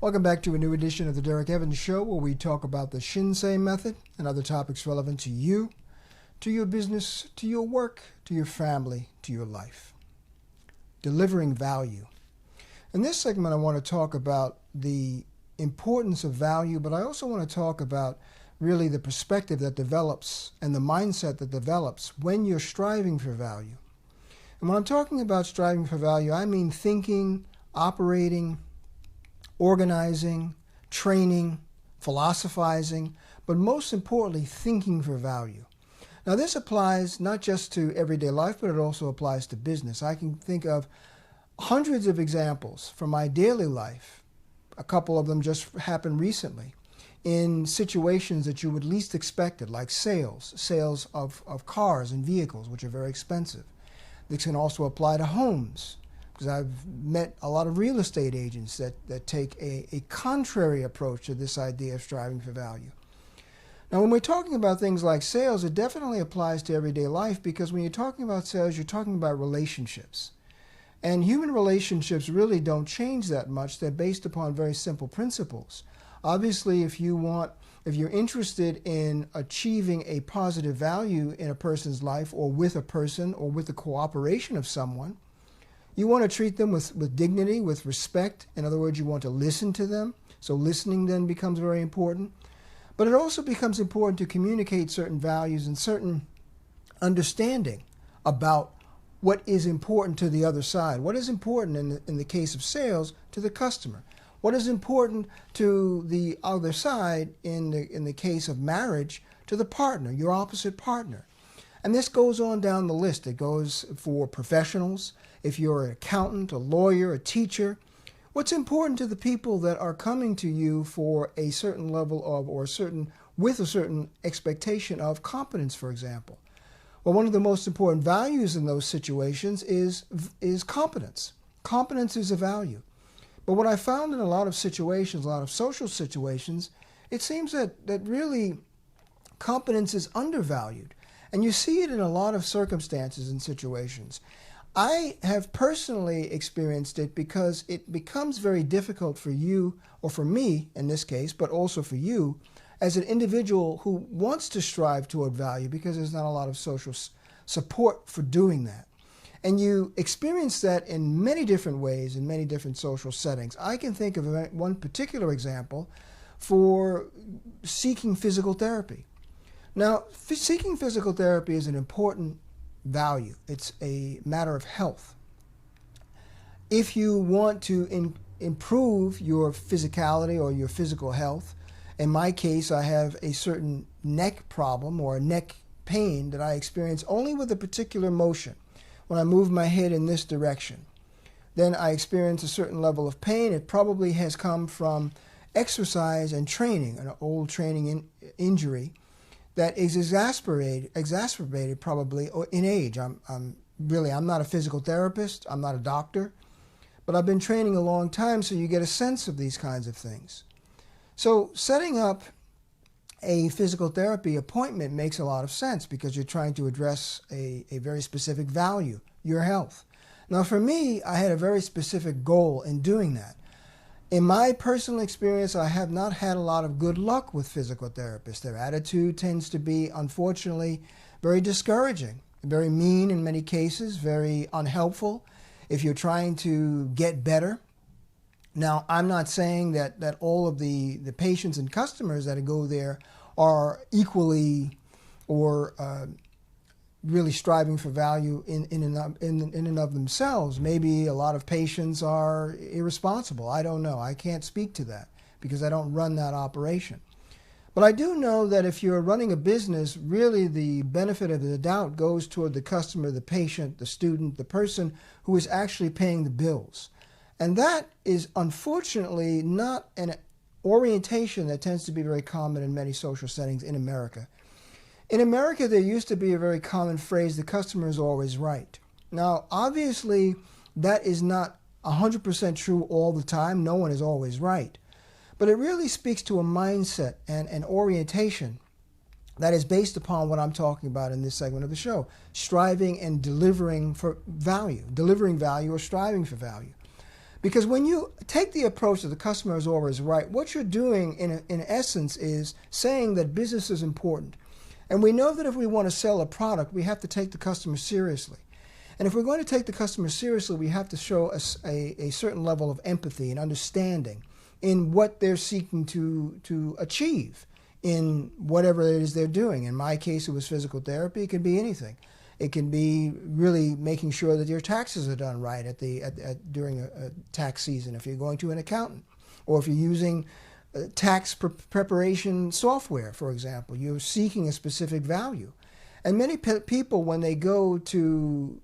Welcome back to a new edition of the Derek Evans Show, where we talk about the Shinsei Method and other topics relevant to you, to your business, to your work, to your family, to your life. Delivering value. In this segment, I want to talk about the importance of value, but I also want to talk about really the perspective that develops and the mindset that develops when you're striving for value. And when I'm talking about striving for value, I mean thinking, operating, organizing, training, philosophizing, but most importantly, thinking for value. Now, this applies not just to everyday life, but it also applies to business. I can think of hundreds of examples from my daily life. A couple of them just happened recently in situations that you would least expect it, like sales of cars and vehicles, which are very expensive. This can also apply to homes, because I've met a lot of real estate agents that take a contrary approach to this idea of striving for value. Now, when we're talking about things like sales, it definitely applies to everyday life, because when you're talking about sales, you're talking about relationships. And human relationships really don't change that much. They're based upon very simple principles. Obviously, if you're interested in achieving a positive value in a person's life, or with a person, or with the cooperation of someone, you want to treat them with dignity, with respect. In other words, you want to listen to them. So listening then becomes very important. But it also becomes important to communicate certain values and certain understanding about what is important to the other side. What is important in the case of sales to the customer? What is important to the other side in the case of marriage to the partner, your opposite partner? And this goes on down the list. It goes for professionals. If you're an accountant, a lawyer, a teacher, what's important to the people that are coming to you for a certain level of, with a certain expectation of competence, for example? Well, one of the most important values in those situations is competence. Competence is a value. But what I found in a lot of situations, a lot of social situations, it seems that really competence is undervalued. And you see it in a lot of circumstances and situations. I have personally experienced it because it becomes very difficult for you, or for me in this case, but also for you as an individual who wants to strive toward value, because there's not a lot of social support for doing that. And you experience that in many different ways, in many different social settings. I can think of one particular example for seeking physical therapy. Now, seeking physical therapy is an important value. It's a matter of health. If you want to improve your physicality or your physical health, in my case, I have a certain neck problem or a neck pain that I experience only with a particular motion. When I move my head in this direction, then I experience a certain level of pain. It probably has come from exercise and training, an old training injury that is exacerbated probably in age. I'm not a physical therapist. I'm not a doctor, but I've been training a long time, so you get a sense of these kinds of things. So setting up a physical therapy appointment makes a lot of sense, because you're trying to address a very specific value, your health. Now, for me, I had a very specific goal in doing that. In my personal experience, I have not had a lot of good luck with physical therapists. Their attitude tends to be, unfortunately, very discouraging, very mean in many cases, very unhelpful if you're trying to get better. Now, I'm not saying that all of the patients and customers that go there are equally or really striving for value in and of themselves. Maybe a lot of patients are irresponsible. I don't know. I can't speak to that because I don't run that operation. But I do know that if you're running a business, really the benefit of the doubt goes toward the customer, the patient, the student, the person who is actually paying the bills. And that is unfortunately not an orientation that tends to be very common in many social settings in America. In America, there used to be a very common phrase, the customer is always right. Now, obviously, that is not 100% true all the time. No one is always right. But it really speaks to a mindset and an orientation that is based upon what I'm talking about in this segment of the show, striving and delivering value or striving for value. Because when you take the approach that the customer is always right, what you're doing in essence is saying that business is important. And we know that if we want to sell a product, we have to take the customer seriously. And if we're going to take the customer seriously, we have to show a certain level of empathy and understanding in what they're seeking to achieve in whatever it is they're doing. In my case, it was physical therapy. It could be anything. It can be really making sure that your taxes are done right during a tax season if you're going to an accountant, or if you're using tax preparation software, for example. You're seeking a specific value. And many people, when they go to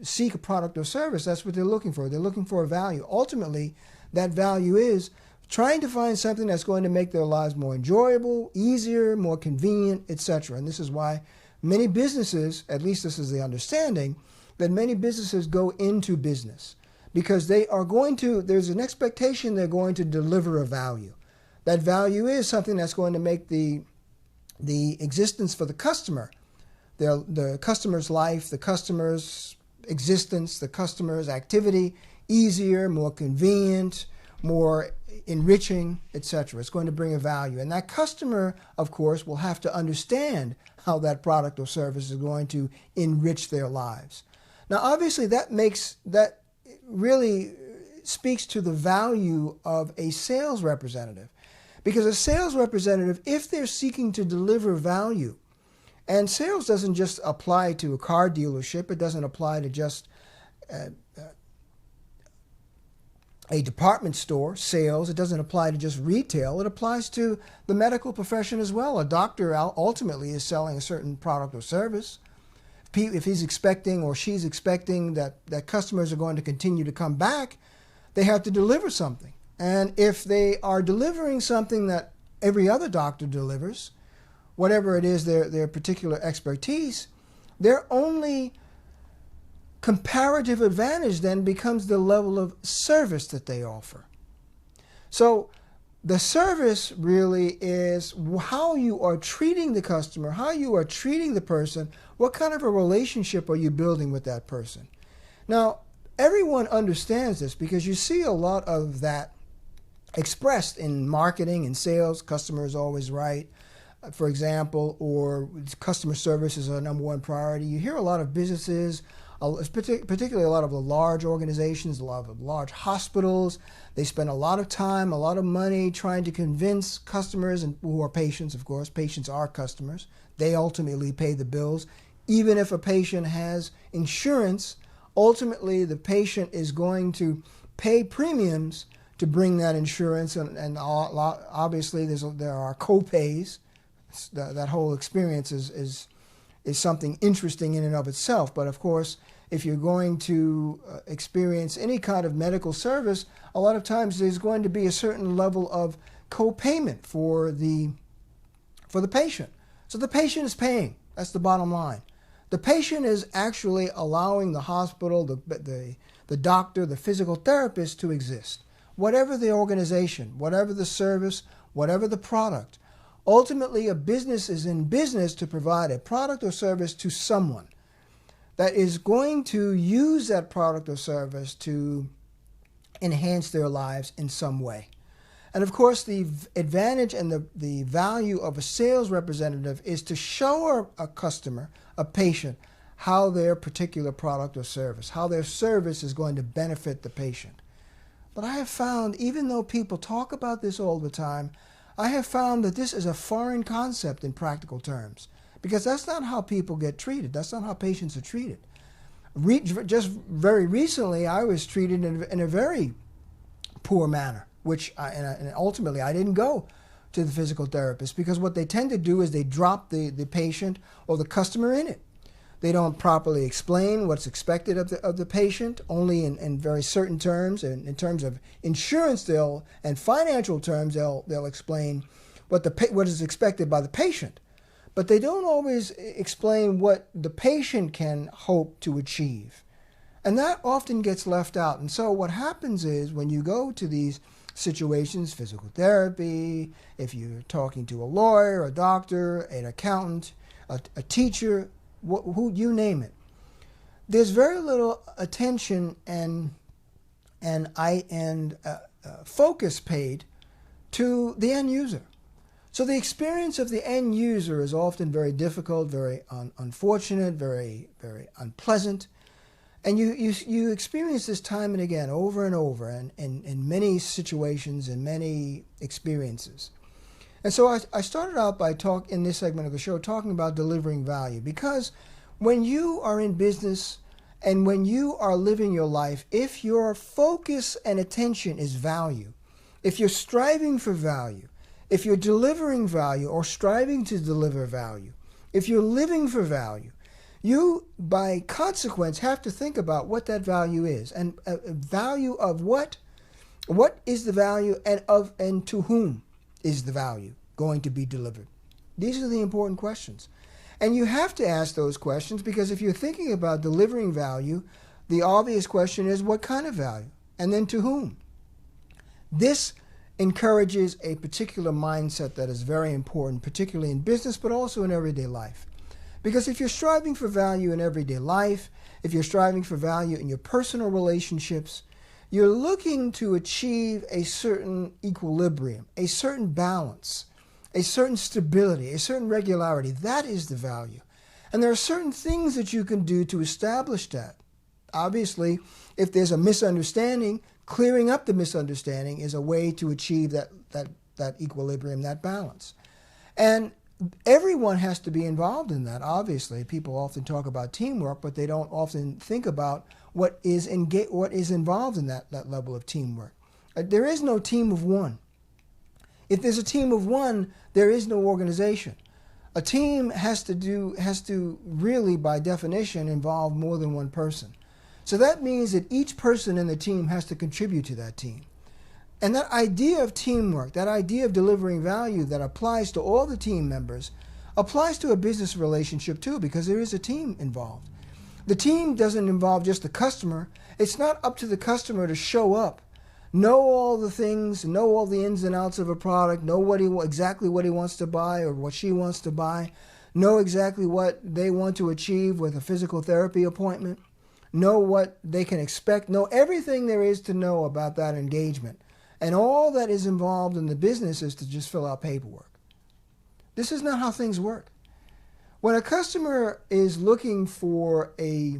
seek a product or service, that's what they're looking for. They're looking for a value. Ultimately, that value is trying to find something that's going to make their lives more enjoyable, easier, more convenient, etc. And this is why many businesses, at least this is the understanding, that many businesses go into business because there's an expectation they're going to deliver a value. That value is something that's going to make the existence for the customer, the customer's life, the customer's existence, the customer's activity easier, more convenient, more enriching, etc. It's going to bring a value. And that customer, of course, will have to understand how that product or service is going to enrich their lives. Now, obviously, that really speaks to the value of a sales representative. Because a sales representative, if they're seeking to deliver value, and sales doesn't just apply to a car dealership, it doesn't apply to just a department store, sales, it doesn't apply to just retail, it applies to the medical profession as well. A doctor ultimately is selling a certain product or service. If he's expecting or she's expecting that customers are going to continue to come back, they have to deliver something. And if they are delivering something that every other doctor delivers, whatever it is their particular expertise, their only comparative advantage then becomes the level of service that they offer. So the service really is how you are treating the customer, how you are treating the person, what kind of a relationship are you building with that person. Now, everyone understands this because you see a lot of that expressed in marketing and sales. Customer is always right, for example, or customer service is our number one priority. You hear a lot of businesses, particularly a lot of the large organizations, a lot of large hospitals. They spend a lot of time, a lot of money trying to convince customers, and who are patients, of course. Patients are customers. They ultimately pay the bills. Even if a patient has insurance, ultimately the patient is going to pay premiums to bring that insurance, and obviously there are co-pays. That whole experience is something interesting in and of itself. But of course, if you're going to experience any kind of medical service, a lot of times there's going to be a certain level of co-payment for the patient. So the patient is paying. That's the bottom line. The patient is actually allowing the hospital, the doctor, the physical therapist to exist. Whatever the organization, whatever the service, whatever the product, ultimately a business is in business to provide a product or service to someone that is going to use that product or service to enhance their lives in some way. And of course, the advantage and the value of a sales representative is to show a customer, a patient, how their particular product or service, how their service is going to benefit the patient. But I have found, even though people talk about this all the time, I have found that this is a foreign concept in practical terms, because that's not how people get treated. That's not how patients are treated. Just very recently, I was treated in a very poor manner, and ultimately I didn't go to the physical therapist, because what they tend to do is they drop the patient or the customer in it. They don't properly explain what's expected of the patient, only in very certain terms. And in terms of insurance, and financial terms, they'll explain what is expected by the patient. But they don't always explain what the patient can hope to achieve. And that often gets left out. And so what happens is, when you go to these situations, physical therapy, if you're talking to a lawyer, a doctor, an accountant, a teacher, who you name it, there's very little attention and and focus paid to the end user. So the experience of the end user is often very difficult, very unfortunate, very, very unpleasant. And you experience this time and again, over and over, and in many situations and many experiences. And so I started out by in this segment of the show talking about delivering value, because when you are in business and when you are living your life, if your focus and attention is value, if you're striving for value, if you're delivering value or striving to deliver value, if you're living for value, you, by consequence, have to think about what that value is, and value of what is the value, and to whom is the value going to be delivered. These are the important questions. And you have to ask those questions, because if you're thinking about delivering value, the obvious question is what kind of value, and then to whom. This encourages a particular mindset that is very important, particularly in business, but also in everyday life. Because if you're striving for value in everyday life, if you're striving for value in your personal relationships, you're looking to achieve a certain equilibrium, a certain balance, a certain stability, a certain regularity. That is the value. And there are certain things that you can do to establish that. Obviously, if there's a misunderstanding, clearing up the misunderstanding is a way to achieve that equilibrium, that balance. And everyone has to be involved in that, obviously. People often talk about teamwork, but they don't often think about what is involved in that level of teamwork. There is no team of one. If there's a team of one, there is no organization. A team has to really, by definition, involve more than one person. So that means that each person in the team has to contribute to that team. And that idea of teamwork, that idea of delivering value that applies to all the team members, applies to a business relationship too, because there is a team involved. The team doesn't involve just the customer. It's not up to the customer to show up, know all the things, know all the ins and outs of a product, know exactly what he wants to buy or what she wants to buy, know exactly what they want to achieve with a physical therapy appointment, know what they can expect, know everything there is to know about that engagement. And all that is involved in the business is to just fill out paperwork. This is not how things work. When a customer is looking for a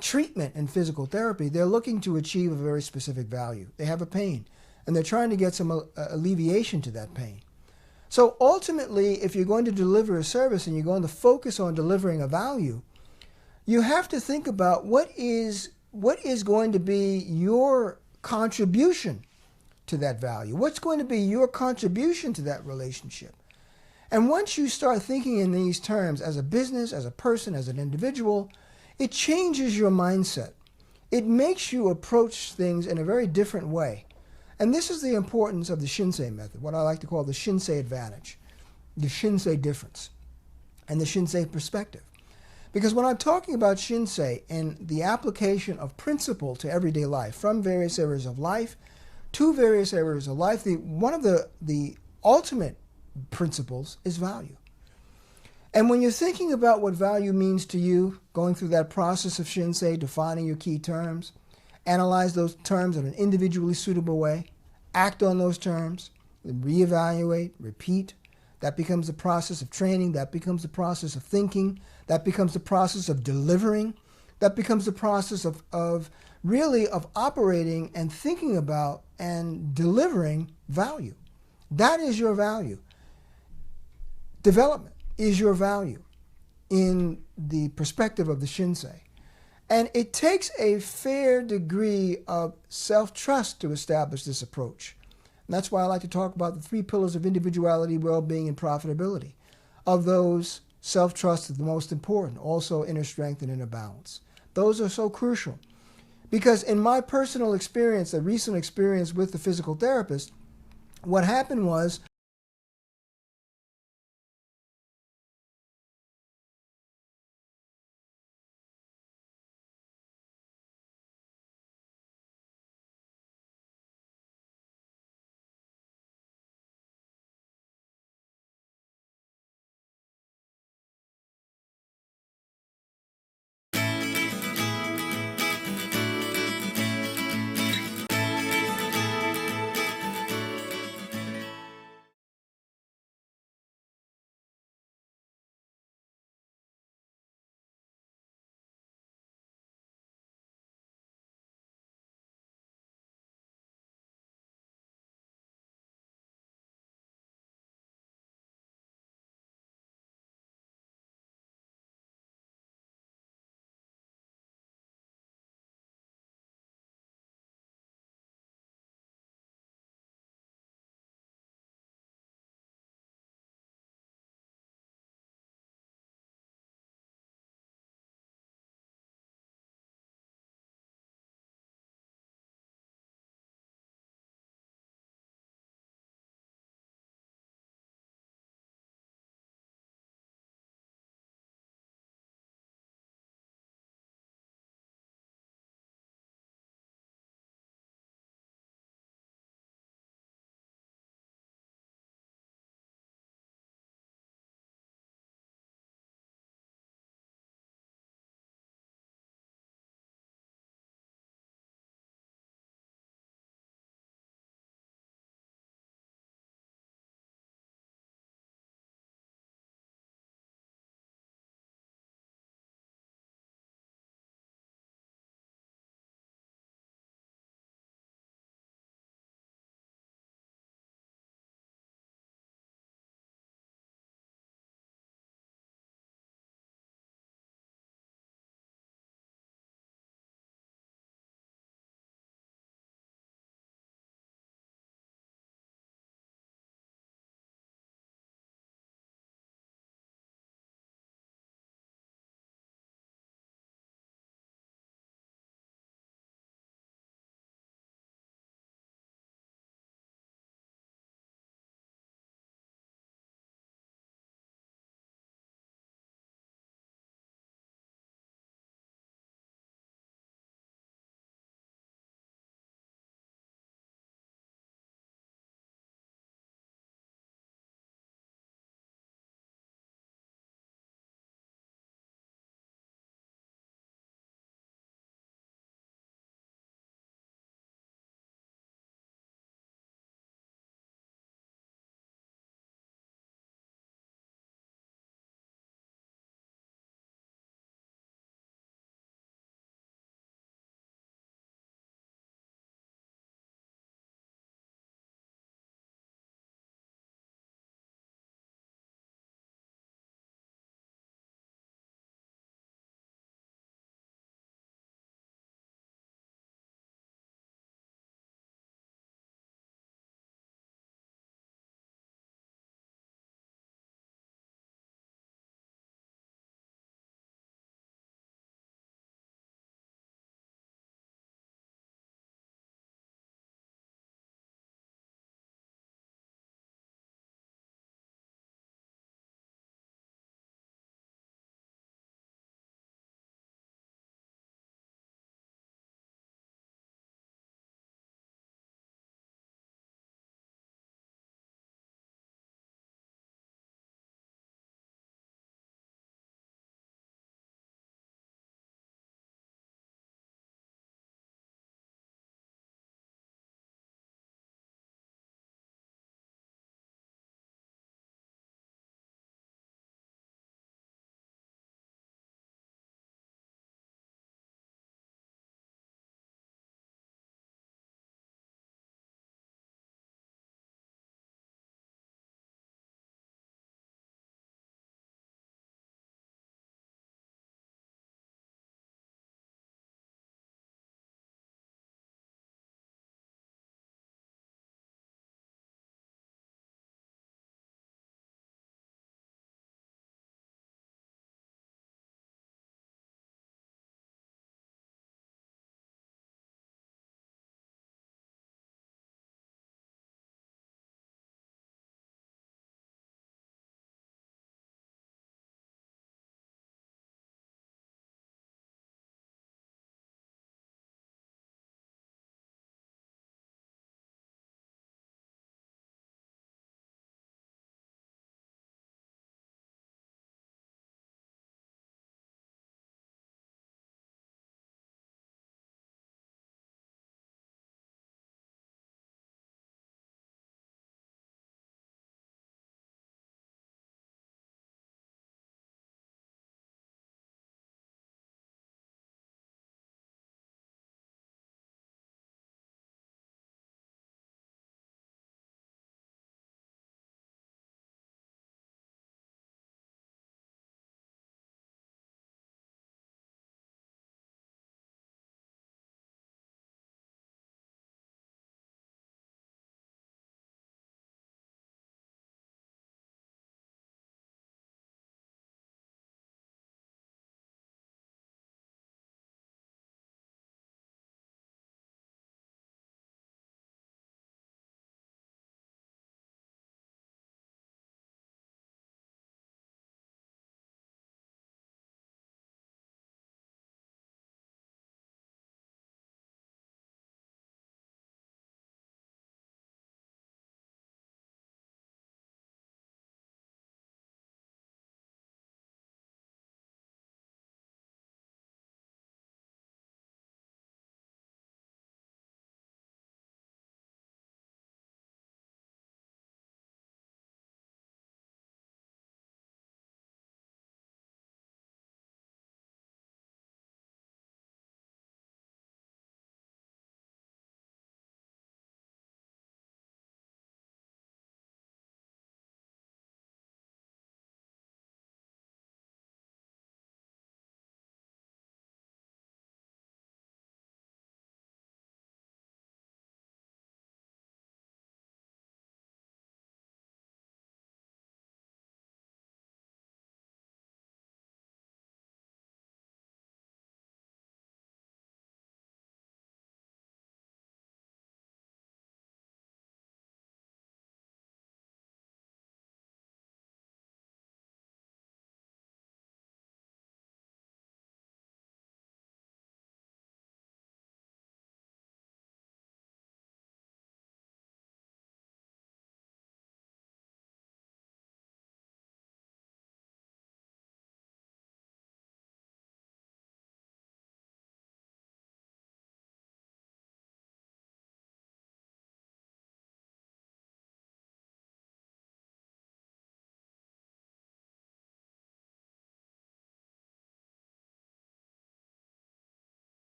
treatment in physical therapy, they're looking to achieve a very specific value. They have a pain, and they're trying to get some alleviation to that pain. So ultimately, if you're going to deliver a service and you're going to focus on delivering a value, you have to think about what is going to be your contribution to that value. What's going to be your contribution to that relationship? And once you start thinking in these terms as a business, as a person, as an individual, it changes your mindset. It makes you approach things in a very different way. And this is the importance of the Shinsei method, what I like to call the Shinsei advantage, the Shinsei difference, and the Shinsei perspective. Because when I'm talking about Shinsei and the application of principle to everyday life, from various areas of life to various areas of life, one of the ultimate principles is value. And when you're thinking about what value means to you, going through that process of Shinsei, defining your key terms, analyze those terms in an individually suitable way, act on those terms, reevaluate, repeat. That becomes the process of training. That becomes the process of thinking. That becomes the process of delivering. That becomes the process of really operating and thinking about and delivering value. That is your value. Development is your value in the perspective of the Shinsei. And it takes a fair degree of self-trust to establish this approach. And that's why I like to talk about the 3 pillars of individuality, well-being, and profitability. Of those, self-trust is the most important, also inner strength and inner balance. Those are so crucial. Because in my personal experience, a recent experience with the physical therapist, what happened was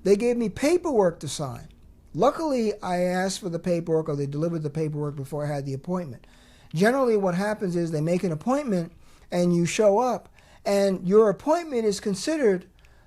They gave me paperwork to sign. Luckily, I asked for the paperwork, or they delivered the paperwork before I had the appointment. Generally, what happens is they make an appointment and you show up, and your appointment is considered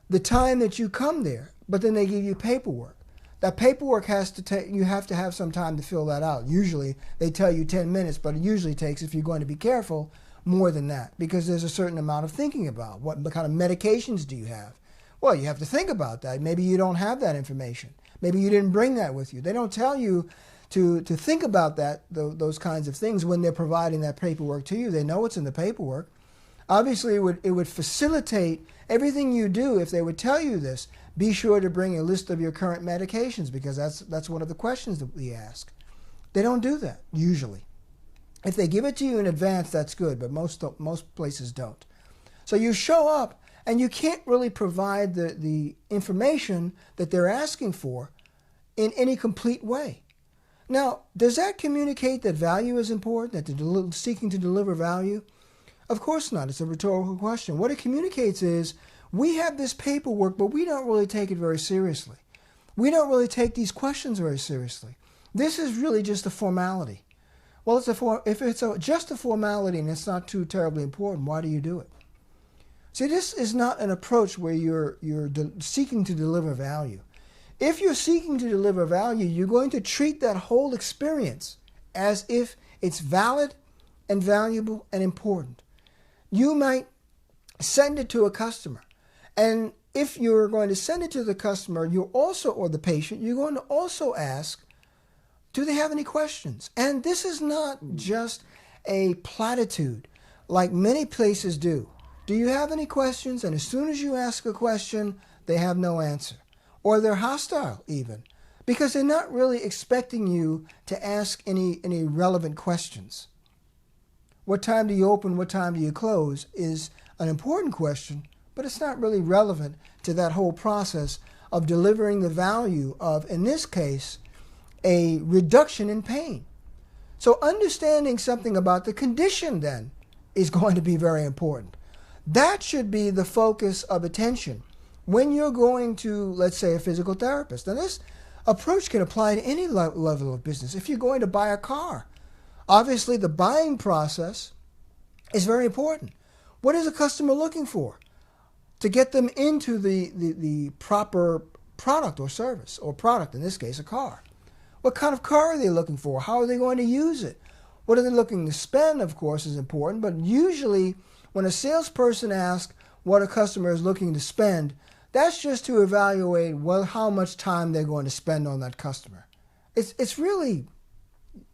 the time that you come there, but then they give you paperwork. That paperwork has to take, you have to have some time to fill that out. Usually, they tell you 10 minutes, but it usually takes, if you're going to be careful, more than that, because there's a certain amount of thinking about. What kind of medications do you have? Well, you have to think about that. Maybe you don't have that information. Maybe you didn't bring that with you. They don't tell you to think about that, those kinds of things when they're providing that paperwork to you. They know it's in the paperwork. Obviously, it would facilitate everything you do if they would tell you this. Be sure to bring a list of your current medications, because that's one of the questions that we ask. They don't do that, usually. If they give it to you in advance, that's good, but most places don't. So you show up, and you can't really provide the information that they're asking for in any complete way. Now, does that communicate that value is important, that they're seeking to deliver value? Of course not. It's a rhetorical question. What it communicates is, we have this paperwork, but we don't really take it very seriously. We don't really take these questions very seriously. This is really just a formality. Well, if it's just a formality and it's not too terribly important, why do you do it? See, this is not an approach where you're seeking to deliver value. If you're seeking to deliver value, you're going to treat that whole experience as if it's valid and valuable and important. You might send it to a customer, and if you're going to send it to the customer, or the patient, you're going to also ask, do they have any questions? And this is not just a platitude like many places do. Do you have any questions? And as soon as you ask a question, they have no answer. Or they're hostile even, because they're not really expecting you to ask any relevant questions. What time do you open, what time do you close is an important question, but it's not really relevant to that whole process of delivering the value of, in this case, a reduction in pain. So understanding something about the condition then is going to be very important. That should be the focus of attention when you're going to, let's say, a physical therapist. Now, this approach can apply to any level of business. If you're going to buy a car, obviously the buying process is very important. What is a customer looking for to get them into the proper product or service, or product, in this case, a car? What kind of car are they looking for? How are they going to use it? What are they looking to spend, of course, is important, but usually when a salesperson asks what a customer is looking to spend, that's just to evaluate how much time they're going to spend on that customer. It's really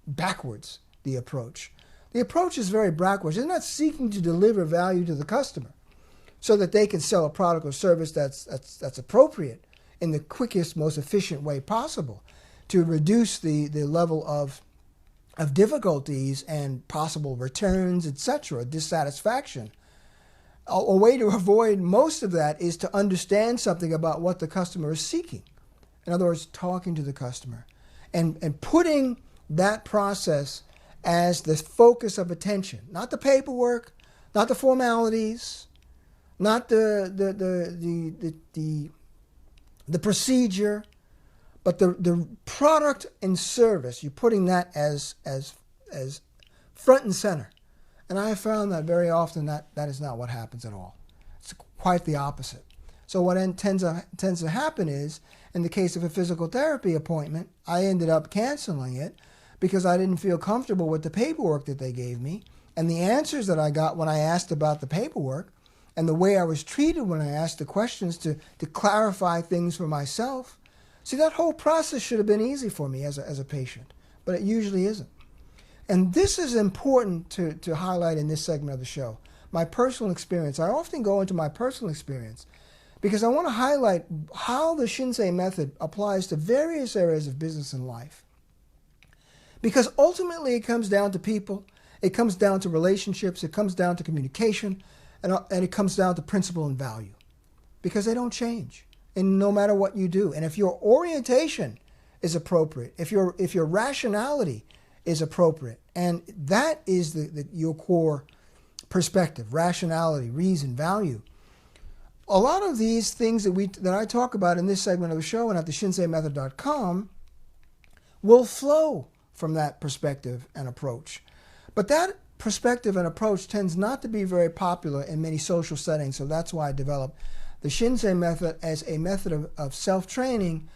backwards, the approach. The approach is very backwards. They're not seeking to deliver value to the customer so that they can sell a product or service that's appropriate in the quickest, most efficient way possible to reduce the level of difficulties and possible returns, etc., dissatisfaction. A way to avoid most of that is to understand something about what the customer is seeking. In other words, talking to the customer and putting that process as the focus of attention, not the paperwork, not the formalities, not the procedure, but the product and service. You're putting that as front and center. And I have found that very often that is not what happens at all. It's quite the opposite. So what tends to happen is, in the case of a physical therapy appointment, I ended up canceling it because I didn't feel comfortable with the paperwork that they gave me, and the answers that I got when I asked about the paperwork, and the way I was treated when I asked the questions to clarify things for myself. See, that whole process should have been easy for me as a patient, but it usually isn't. And this is important to highlight in this segment of the show. My personal experience. I often go into my personal experience because I want to highlight how the Shinsei Method applies to various areas of business and life. Because ultimately it comes down to people, it comes down to relationships, it comes down to communication, and it comes down to principle and value. Because they don't change, and no matter what you do. And if your orientation is appropriate, if your rationality is appropriate, and that is your core perspective, rationality, reason, value, a lot of these things that I talk about in this segment of the show and at the ShinseiMethod.com will flow from that perspective and approach. But that perspective and approach tends not to be very popular in many social settings, so that's why I developed the Shinsei Method as a method of self-training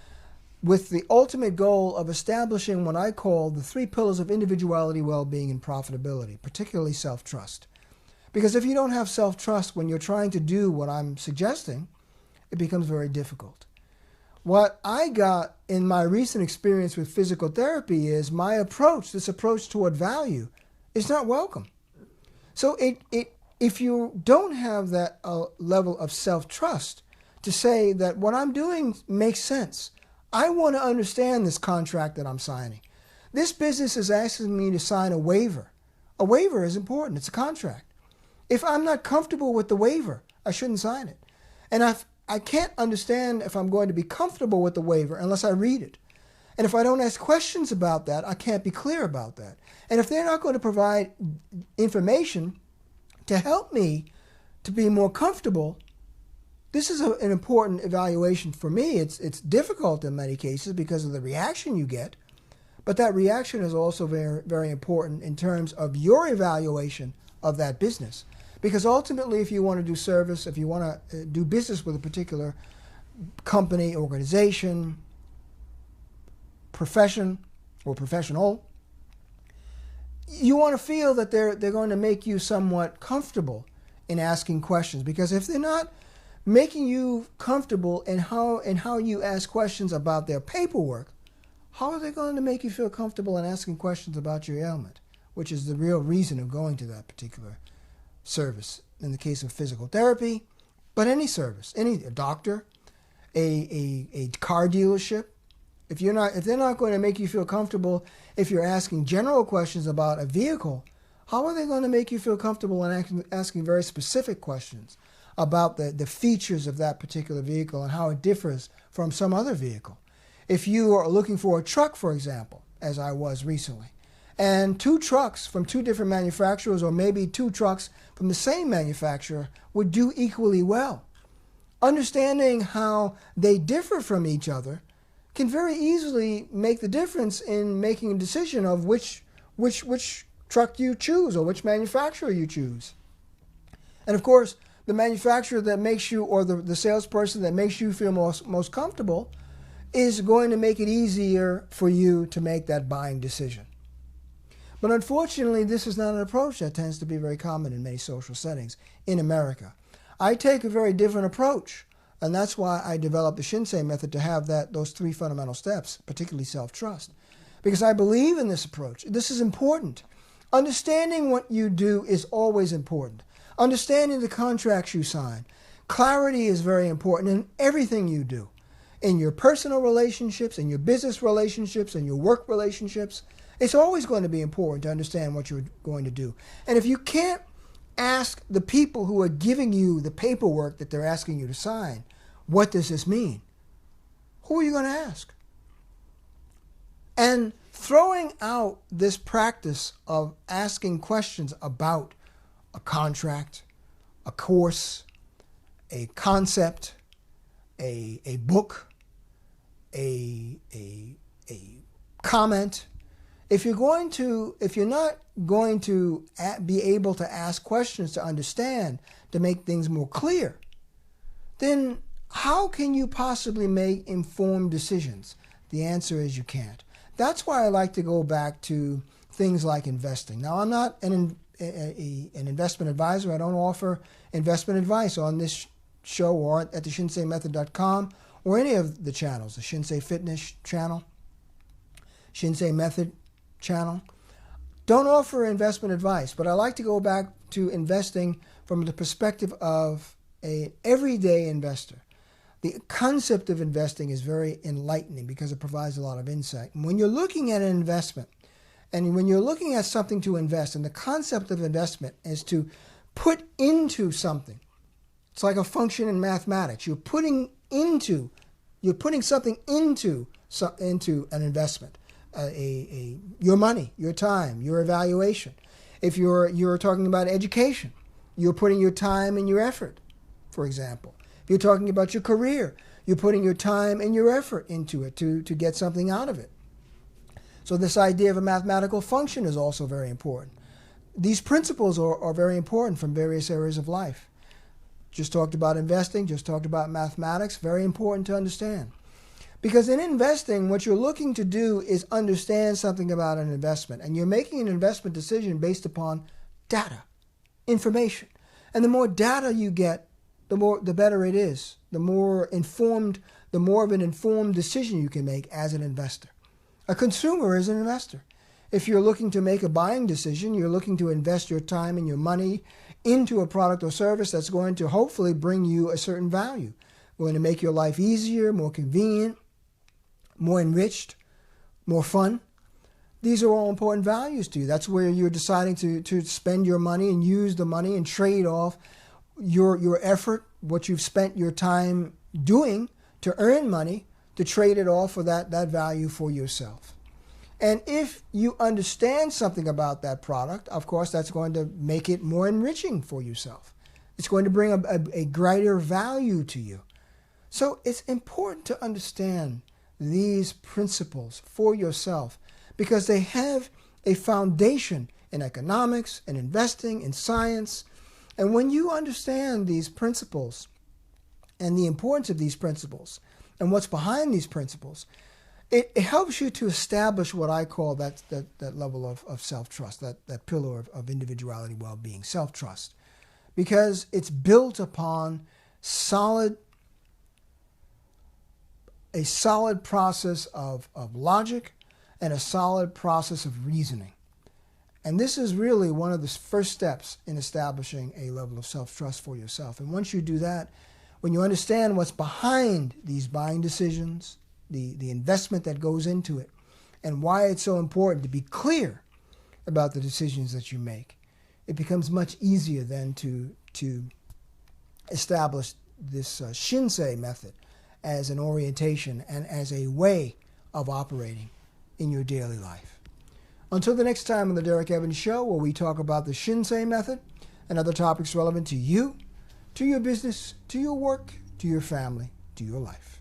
with the ultimate goal of establishing what I call the 3 pillars of individuality, well-being, and profitability, particularly self-trust. Because if you don't have self-trust when you're trying to do what I'm suggesting, it becomes very difficult. What I got in my recent experience with physical therapy is my approach, this approach toward value, is not welcome. So if you don't have that level of self-trust to say that what I'm doing makes sense, I want to understand this contract that I'm signing. This business is asking me to sign a waiver. A waiver is important. It's a contract. If I'm not comfortable with the waiver, I shouldn't sign it. And I can't understand if I'm going to be comfortable with the waiver unless I read it. And if I don't ask questions about that, I can't be clear about that. And if they're not going to provide information to help me to be more comfortable, this is an important evaluation for me. It's difficult in many cases because of the reaction you get, but that reaction is also very, very important in terms of your evaluation of that business. Because ultimately, if you want to do service, if you want to do business with a particular company, organization, profession, or professional, you want to feel that they're going to make you somewhat comfortable in asking questions. Because if they're not making you comfortable in how you ask questions about their paperwork, how are they going to make you feel comfortable in asking questions about your ailment, which is the real reason of going to that particular service? In the case of physical therapy, but any service, a doctor, a car dealership, if they're not going to make you feel comfortable if you're asking general questions about a vehicle, how are they going to make you feel comfortable in asking very specific questions about the features of that particular vehicle and how it differs from some other vehicle? If you are looking for a truck, for example, as I was recently, and 2 trucks from 2 different manufacturers, or maybe 2 trucks from the same manufacturer, would do equally well. Understanding how they differ from each other can very easily make the difference in making a decision of which truck you choose or which manufacturer you choose. And of course, the manufacturer that makes you, or the salesperson that makes you feel most comfortable, is going to make it easier for you to make that buying decision. But unfortunately, this is not an approach that tends to be very common in many social settings in America. I take a very different approach, and that's why I developed the Shinsei Method, to have those 3 fundamental steps, particularly self-trust. Because I believe in this approach. This is important. Understanding what you do is always important. Understanding the contracts you sign. Clarity is very important in everything you do. In your personal relationships, in your business relationships, in your work relationships. It's always going to be important to understand what you're going to do. And if you can't ask the people who are giving you the paperwork that they're asking you to sign, what does this mean? Who are you going to ask? And throwing out this practice of asking questions about a contract, a course, a concept, a book, a comment, if you're not going to be able to ask questions to understand, to make things more clear, then how can you possibly make informed decisions? The answer is you can't. That's why I like to go back to things like investing. Now, I'm not an investment advisor. I don't offer investment advice on this show or at the ShinseiMethod.com or any of the channels, the Shinsei Fitness channel, Shinsei Method channel. Don't offer investment advice, but I like to go back to investing from the perspective of an everyday investor. The concept of investing is very enlightening because it provides a lot of insight. And when you're looking at an investment, and when you're looking at something to invest, and the concept of investment is to put into something. It's like a function in mathematics. You're putting something into an investment. Your money, your time, your evaluation. If you're talking about education, you're putting your time and your effort, for example. You're talking about your career. You're putting your time and your effort into it to get something out of it. So this idea of a mathematical function is also very important. These principles are very important from various areas of life. Just talked about investing, just talked about mathematics, very important to understand. Because in investing, what you're looking to do is understand something about an investment. And you're making an investment decision based upon data, information. And the more data you get, the better it is. The more of an informed decision you can make as an investor. A consumer is an investor. If you're looking to make a buying decision, you're looking to invest your time and your money into a product or service that's going to hopefully bring you a certain value. Going to make your life easier, more convenient, more enriched, more fun. These are all important values to you. That's where you're deciding to spend your money and use the money and trade off your effort, what you've spent your time doing to earn money, to trade it off for that value for yourself. And if you understand something about that product, of course, that's going to make it more enriching for yourself. It's going to bring a greater value to you. So it's important to understand these principles for yourself because they have a foundation in economics, in investing, in science. And when you understand these principles and the importance of these principles and what's behind these principles, it helps you to establish what I call that level of self-trust, that pillar of individuality, well-being, self-trust, because it's built upon a solid process of logic and a solid process of reasoning. And this is really one of the first steps in establishing a level of self-trust for yourself. And once you do that, when you understand what's behind these buying decisions, the investment that goes into it, and why it's so important to be clear about the decisions that you make, it becomes much easier then to establish this Shinsei method as an orientation and as a way of operating in your daily life. Until the next time on the Derek Evans Show, where we talk about the Shinsei Method and other topics relevant to you, to your business, to your work, to your family, to your life.